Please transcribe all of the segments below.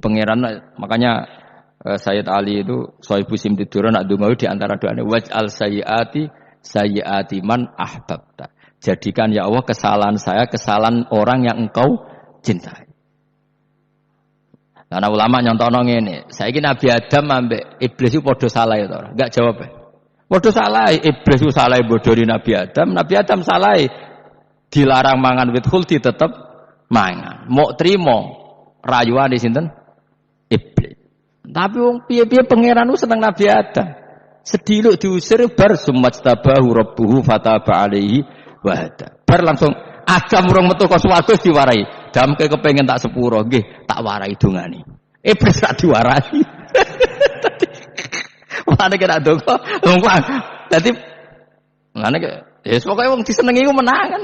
pangeran, makanya Sayyid Ali itu Sohibu Simtidura nak dungawi di antara doanya waj'al sayyiati man ahbabta. Jadikan ya Allah kesalahan saya kesalahan orang yang engkau cintai. Karena ulama nyontono ngene, saiki Nabi Adam ambek iblis itu padha salah ya to. Enggak jawab. Padha salah, iblis itu salah bodoni Nabi Adam salah dilarang mangan wit khuldi tetep mangan. Mok trimo rayuane sinten? Iblis. Tapi wong piye-piye pangeran ku seneng Nabi Adam. Sediluk diusir bar sumajtabahu rabbuhu fataba alaihi wa hada. Bar langsung Adam urung metu ka swarga diwarai. Damke kepengin tak sepuro nggih, tak warai dongane. Iblis tak diwarai. Mane kena donga, lumpang. Dadi ngene ke ya pokoke wong disenengi ku menang kan.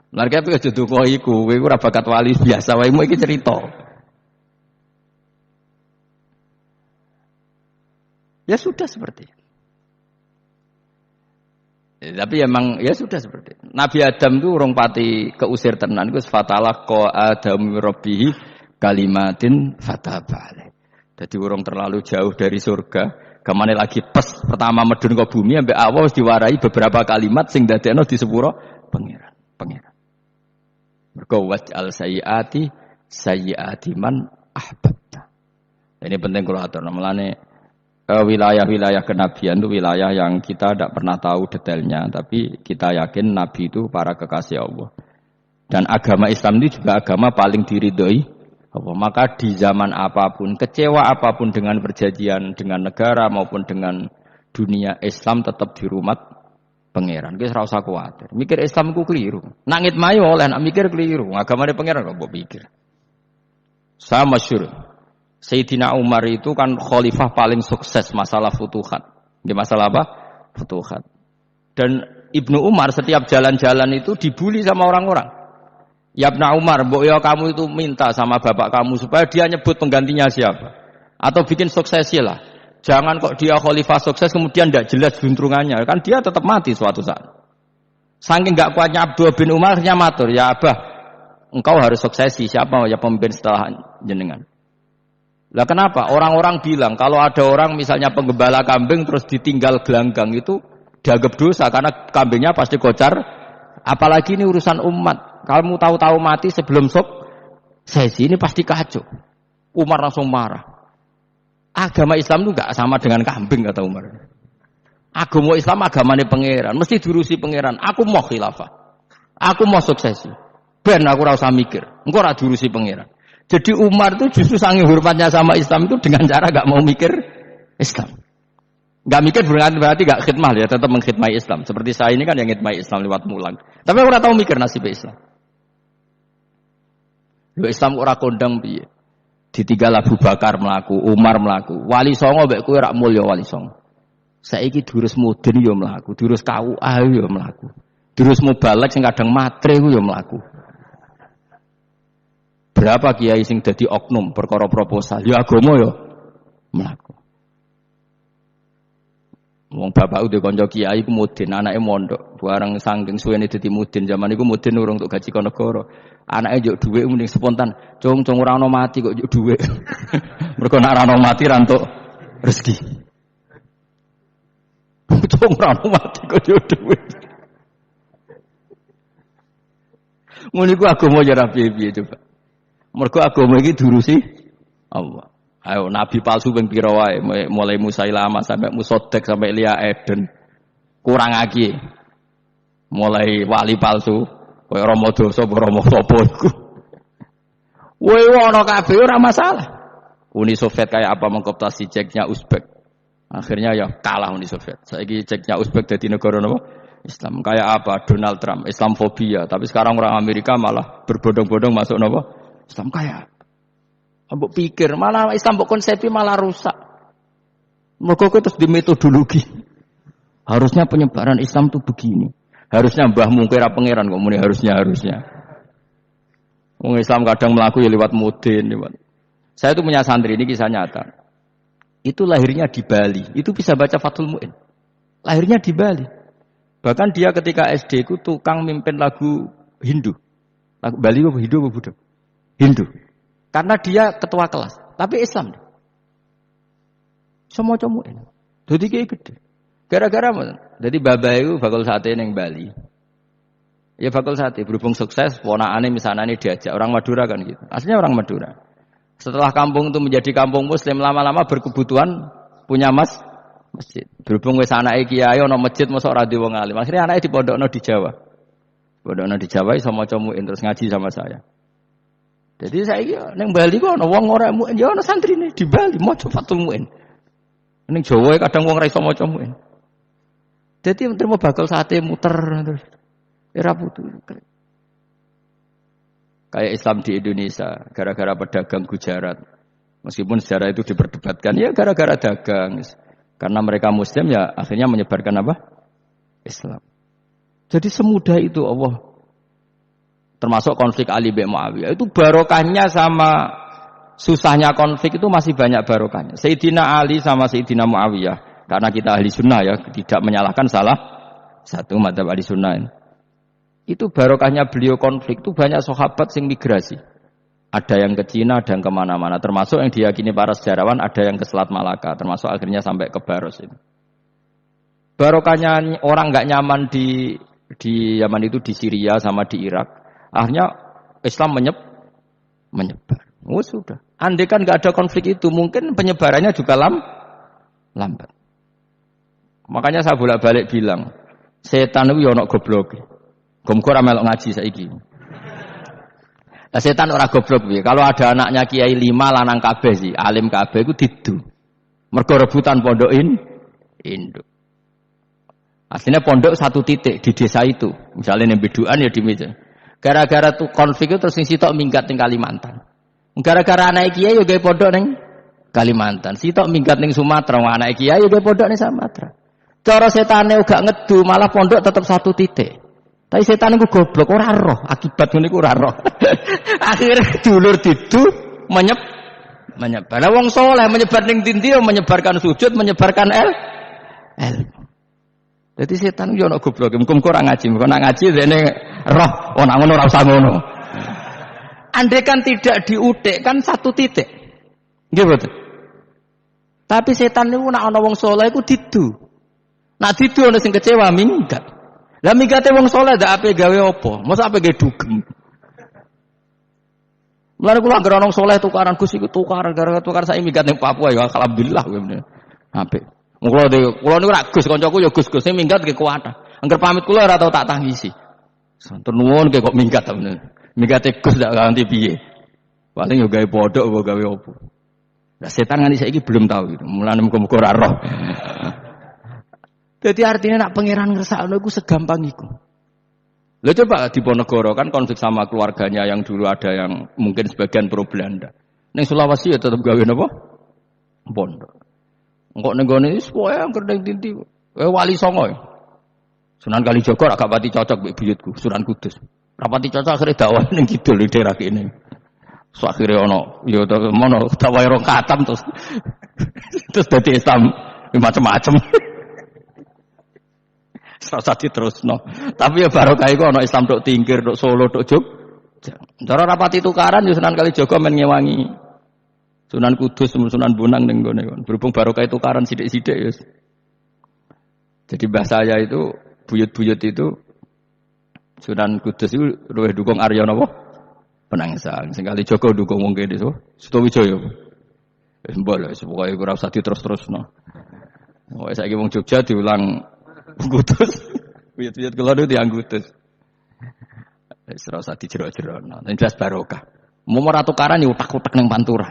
Lah kaya aja donga iku, kowe ora bakat wali biasa wae iki cerita. Ya sudah seperti itu. Ya, tapi emang ya sudah seperti itu. Nabi Adam itu urung pati keusir tenan iku fatalaqa Adam rabbihi kalimatin fataba alaih. Jadi urung terlalu jauh dari surga. Gamane lagi pas pertama medun ke bumi ambek Allah wis diwarai beberapa kalimat sing dadekno di sepuro pangeran. Mergo waj'al sayyiati man ahbabta. Ini penting kalau atur namanya wilayah-wilayah kenabian itu wilayah yang kita tidak pernah tahu detailnya, tapi kita yakin Nabi itu para kekasih Allah. Dan agama Islam ini juga agama paling diridhoi Allah. Maka di zaman apapun, kecewa apapun dengan perjanjian dengan negara maupun dengan dunia, Islam tetap dirumat pangeran. Kita ora usah kuwatir. Mikir Islam ku keliru. Nangit mayu oleh nak mikir keliru. Agamane pangeran kok mbok pikir. Sama masyhur. Sayyidina Umar itu kan khalifah paling sukses masalah futuhat. Di masalah apa? Futuhat. Dan Ibnu Umar setiap jalan-jalan itu dibully sama orang-orang. Ya Ibnu Umar, mbok ya kamu itu minta sama bapak kamu supaya dia nyebut penggantinya siapa. Atau bikin suksesi lah. Jangan kok dia khalifah sukses kemudian tidak jelas juntrungannya. Kan dia tetap mati suatu saat. Saking enggak kuatnya Abdul bin Umar matur, ya Abah, engkau harus suksesi. Siapa ya pemimpin setelah jenengan? Lah kenapa? Orang-orang bilang kalau ada orang misalnya penggembala kambing terus ditinggal gelanggang itu dianggap dosa karena kambingnya pasti kocar. Apalagi ini urusan umat. Kamu tahu-tahu mati sebelum sesi ini pasti kacau. Umar langsung marah. Agama Islam itu enggak sama dengan kambing kata Umar. Agama Islam agamane pangeran, mesti diurusi pangeran. Aku mau khilafah. Aku mau suksesi. Ben aku ora usah mikir. Engko ora diurusi pangeran. Jadi Umar itu justru saking hormatnya sama Islam itu dengan cara gak mau mikir Islam. Gak mikir berarti gak khidmah ya, tetap mengkhidmati Islam. Seperti saya ini kan yang khidmati Islam lewat mulang. Tapi aku ora tahu mikir nasib Islam. Lho Islam ora kondang piye. Ditinggal Abu Bakar mlaku, Umar mlaku. Wali Songo mbek kowe rak mulya Wali Songo. Saiki durus mudin ya mlaku, durus KUA ya mlaku. Durus mubalek sing kadang matre ku ya mlaku. Berapa kiai sing dadi oknum perkara proposal ya agama ya mlaku. Wong bapak udah kanca kiai ku mudin, anake mondok. Bareng saking suwene dadi mudin, zaman iku mudin urung untuk gaji kon negara. Anake njuk dhuwit mending spontan. Cung ora ono mati kok njuk dhuwit. Mergo nek ora ono mati ra entuk rezeki. Cung ora ono mati kok njuk dhuwit. Ngono iku agama ya ra piye-piye coba. Mergo agama iki diurusi Allah. Ayo nabi palsu ping pira wae mulai Musailamah sampai Musaddaq sampai Lia Eden. Kurang lagi. Mulai wali palsu koyo Rama Dosa apa Rama sapa iku. Woe ana kabeh ora masalah. Uni Soviet kayak apa mengkooptasi Ceknya Uzbek. Akhirnya ya kalah Uni Soviet. Saiki Ceknya Uzbek dadi negara napa? Islam. Kayak apa? Donald Trump, Islamfobia. Tapi sekarang orang Amerika malah berbondong-bondong masuk napa? Islam kayak mbok pikir malah Islam mbok konsepi malah rusak. Mergo terus di metodologi. Harusnya penyebaran Islam tuh begini. Harusnya Mbah Mungkira pangeran kok muni harusnya. Wong Islam kadang mlaku ya lewat mudin, lewat. Saya itu punya santri ini kisah nyata. Itu lahirnya di Bali. Itu bisa baca Fathul Mu'in. Lahirnya di Bali. Bahkan dia ketika SD ku tukang mimpin lagu Hindu. Lagu Bali apa Hindu apa Buddha? Hindu. Karena dia ketua kelas, tapi Islam. Semua comuin. Jadi kayak gede. Gara-gara apa? Jadi babah itu bakul sate neng Bali. Ya bakul sate berhubung sukses, ponakane misalnya ini diajak orang Madura kan gitu. Aslinya orang Madura. Setelah kampung itu menjadi kampung Muslim lama-lama berkebutuhan punya masjid. Berhubung wis anake kiai ana masjid mosok ora wong alim. Akhirnya anake dipondokno di Jawa. Pondokno di Jawa iso maca muin terus ngaji sama saya. Jadi saiki ning Bali kok ana wong ora muin ya ana santrine di Bali maca fatul muin. Ning Jawa kadang wong ora iso maca muin. Jadi terima bakal sate muter terus. Era putu. Kayak Islam di Indonesia gara-gara pedagang Gujarat. Meskipun sejarah itu diperdebatkan ya gara-gara dagang. Karena mereka Muslim ya akhirnya menyebarkan apa? Islam. Jadi semudah itu Allah. Termasuk konflik Ali bin Muawiyah. Itu barokahnya sama susahnya konflik itu masih banyak barokahnya. Sayyidina Ali sama Sayyidina Muawiyah. Karena kita ahli sunnah ya. Tidak menyalahkan salah satu madzhab ahli sunnah ini. Itu barokahnya beliau konflik itu banyak sahabat yang migrasi. Ada yang ke Cina, ada yang kemana-mana. Termasuk yang diyakini para sejarawan ada yang ke Selat Malaka. Termasuk akhirnya sampai ke Baros ini. Barokahnya orang nggak nyaman di Yaman itu di Syria sama di Irak. Akhirnya Islam menyebar. Oh sudah. Andai kan nggak ada konflik itu, mungkin penyebarannya juga lambat. Makanya saya bolak-balik bilang, setan itu ono goblok. Gomko ora melok ngaji saiki. Lah setan ora goblok piye? Kalau ada anaknya kiai 5 lanang kabeh sih, alim kabeh iku didu. Mergo rebutan pondok induk. Aslinya pondok satu titik di desa itu. Misalnya ning Beduan ya di meja. Gara-gara tuh konflik itu terus sing sitok minggat ning Kalimantan. Gara-gara anak kiai yo gawe pondok ning Kalimantan. Sitok minggat ning Sumatera, anak kiai yo gawe pondok ning Sumatera. Cara setane uga ngedu, malah pondok tetap satu titik. Tapi setan itu goblok, ora roh, akibat ngene iku ora roh. Akhirnya dulur didu menyebar. Lah wong saleh menyebar ning ndi menyebarkan sujud, menyebarkan ilmu. Jadi setan yo ono goblok, muga-muga ora ngaji, muga nak ngaji dene roh, ana ngono ora usah ngono. Andai kan tidak diutik kan satu titik. Nggih betul. Tapi setan niku nek ana wong saleh iku didu. Nak didu ana sing kecewa minggat. Lah migate wong saleh ndak ape gawe apa? Mosok ape gawe dugem. Mulane kula anggere wong saleh tukaran Gus iku tukaran gara-gara tukar saiki migat ning Papua ya alhamdulillah kuwi. Apik. Kula niku ra Gus kancaku ya Gus-Gus sing minggat ge kuwatah. Angger pamit kula ora tau tak tangisi. Santur nuwun ge kok minggat ta bener. Mingate Gus ndak ganti piye. Paling yo gawe podok apa gawe apa. Lah setan nganti saiki belum tahu gitu. Mulane muga-muga ora roh. Jadi artinya nak pangeran ngersakno iku segampang iku. Lah coba di Ponegoro kan konflik sama keluarganya yang dulu ada yang mungkin sebagian pro Belanda. Ning Sulawesi ya tetep gawe napa? Pondok. Engko ning gone wis pokoke angger ning tinti. Wali Songo. Sunan Kalijaga agak pati cocok mbek buyutku, Sunan Kudus. Rapati cocok akhirnya dakwah ning kidul di daerah kene. So akhire ono ya mono dakwah rong katam terus dadi Islam macam-macam. Rasa diterusno. Tapi ya barokah iku ana Islam tok Tingkir, tok Solo, tok Jogja. Cara rapati tukaran ya Sunan Kalijaga men ngewangi Sunan Kudus, Sunan Bonang ning gone kon. Berhubung barokah tukaran sithik-sithik ya. Jadi bahasa saya itu buyut-buyut itu Sunan Kudus itu luwih dukung Arya napa? Penangsang. Sing Kalijaga dukung wong kene so. Sutawijaya. Wis mbok lho, pokoke ora usah diterus-terusno. Wong saiki wong Jogja diulang Kudus, buyut-buyut kula niku tiyang Kudus. Wis ora usah dijero-jerono. Nek jelas barokah. Mau ora tukaran ya utak-utak ning Pantura.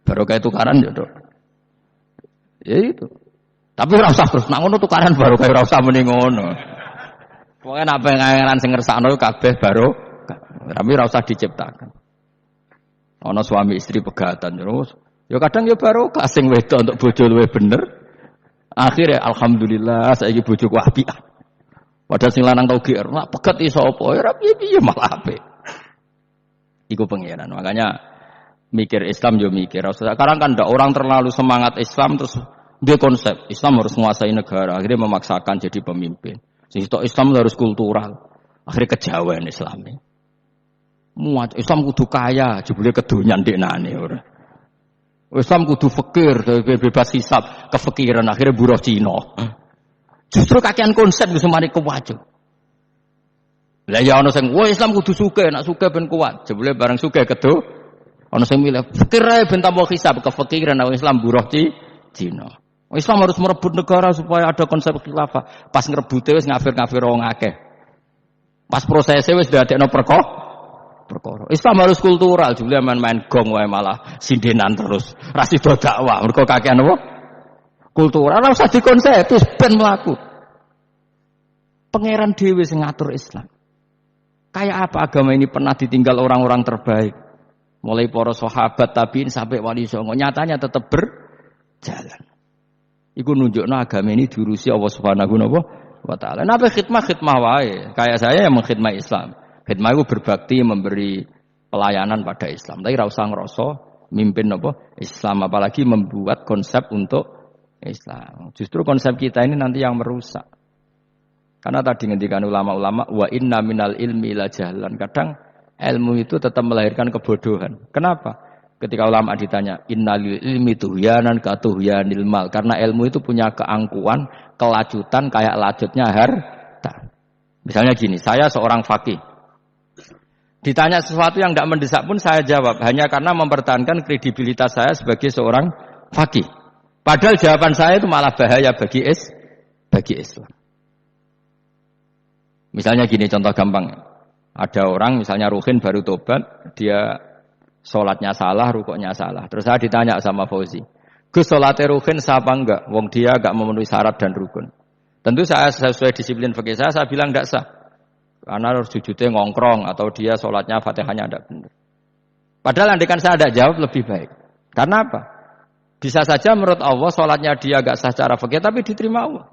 Barokah tukaran ya, Dok. Ya itu. Tapi ora usah terus nak ngono tukaran barokah ora usah muni ngono. Pokoke nek pengen sing ngersakno kabeh barokah. Tapi ora usah diciptakan. Ana suami istri pegatan terus. Ya kadang ya barokah sing wedok untuk bojo luwih bener. Akhirnya alhamdulillah saiki bojoku apik. Padahal sing lanang tau GR, nak pegat iso apa? Ya piye malah apik. Iku pangeran. Makanya mikir Islam yo mikir. Sekarang kan ndak orang terlalu semangat Islam terus dia konsep Islam harus menguasai negara, akhirnya memaksakan jadi pemimpin. Sing Islam harus kultural. Akhirnya kejawen Islami. Muat Islam kudu kaya, jebule kedonyan ndeknane ora. Islam kudu fakir, bebas hisab, kefikiran akhirnya buruh Cina. Justru kakean konsep wis mari kewajo. Lah ya ana sing wah Islam kudu sugih, nek sugih ben kuat. Jebule bareng sugih kedo ana sing milih fikir ae ben tambah hisab, kefikiran nek Islam buruh Cina. Islam harus merebut negara supaya ada konsep khilafah. Pas ngrebute wis ngafir-ngafir wong akeh. Pas prosesnya wis dadekno perkara. Islam harus kultural, jebule main-main gong wae malah sindenan terus. Ra sida dakwah, mergo kakean apa? Kultural ora usah dikonsep, wis ben mlaku. Pangeran dhewe sing ngatur Islam. Kayak apa agama ini pernah ditinggal orang-orang terbaik. Mulai para sahabat tabiin sampai wali songo, nyatanya tetap berjalan. Iku nunjukno agama ini diurusi Allah Subhanahu wa taala. Napa khidmah wae. Kayak saya yang mengkhidmati Islam. Khidmah itu berbakti memberi pelayanan pada Islam. Tapi ra usah ngrasa mimpin apa Islam, apalagi membuat konsep untuk Islam. Justru konsep kita ini nanti yang merusak. Karena tadi ngendikan ulama-ulama wa inna minal ilmi la jahlan. Kadang ilmu itu tetap melahirkan kebodohan. Kenapa? Ketika ulama ditanya innal ilmi tuhyanan ka tuhyanil mal. Karena ilmu itu punya keangkuhan, kelajutan kayak lajutnya harta. Misalnya gini, saya seorang faqih. Ditanya sesuatu yang tidak mendesak pun saya jawab hanya karena mempertahankan kredibilitas saya sebagai seorang faqih. Padahal jawaban saya itu malah bahaya bagi Islam. Misalnya gini contoh gampang. Ada orang misalnya Ruhin baru tobat, dia sholatnya salah, rukuknya salah. Terus saya ditanya sama Fauzi, Gus sholatnya Ruhin sah apa enggak? Wong dia enggak memenuhi syarat dan rukun. Tentu saya sesuai disiplin fikih saya bilang enggak sah. Karena harus sujudnya ngongkrong atau dia sholatnya Fatihahnya tidak benar. Padahal andaikan saya tidak jawab lebih baik. Karena apa? Bisa saja menurut Allah sholatnya dia agak sah secara fikih tapi diterima Allah.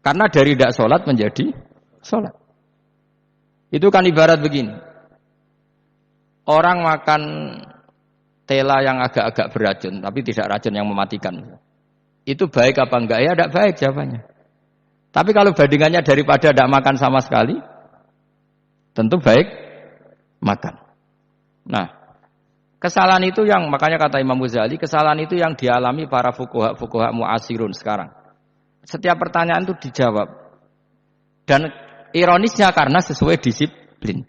Karena dari tidak sholat menjadi sholat. Itu kan ibarat begini. Orang makan tela yang agak-agak beracun tapi tidak racun yang mematikan. Itu baik apa enggak? Ya tidak baik jawabannya. Tapi kalau bandingannya daripada tidak makan sama sekali, tentu baik makan. Nah, kesalahan itu yang makanya kata Imam Ghazali, kesalahan itu yang dialami para fuqaha mu'asirun sekarang. Setiap pertanyaan itu dijawab. Dan ironisnya karena sesuai disiplin.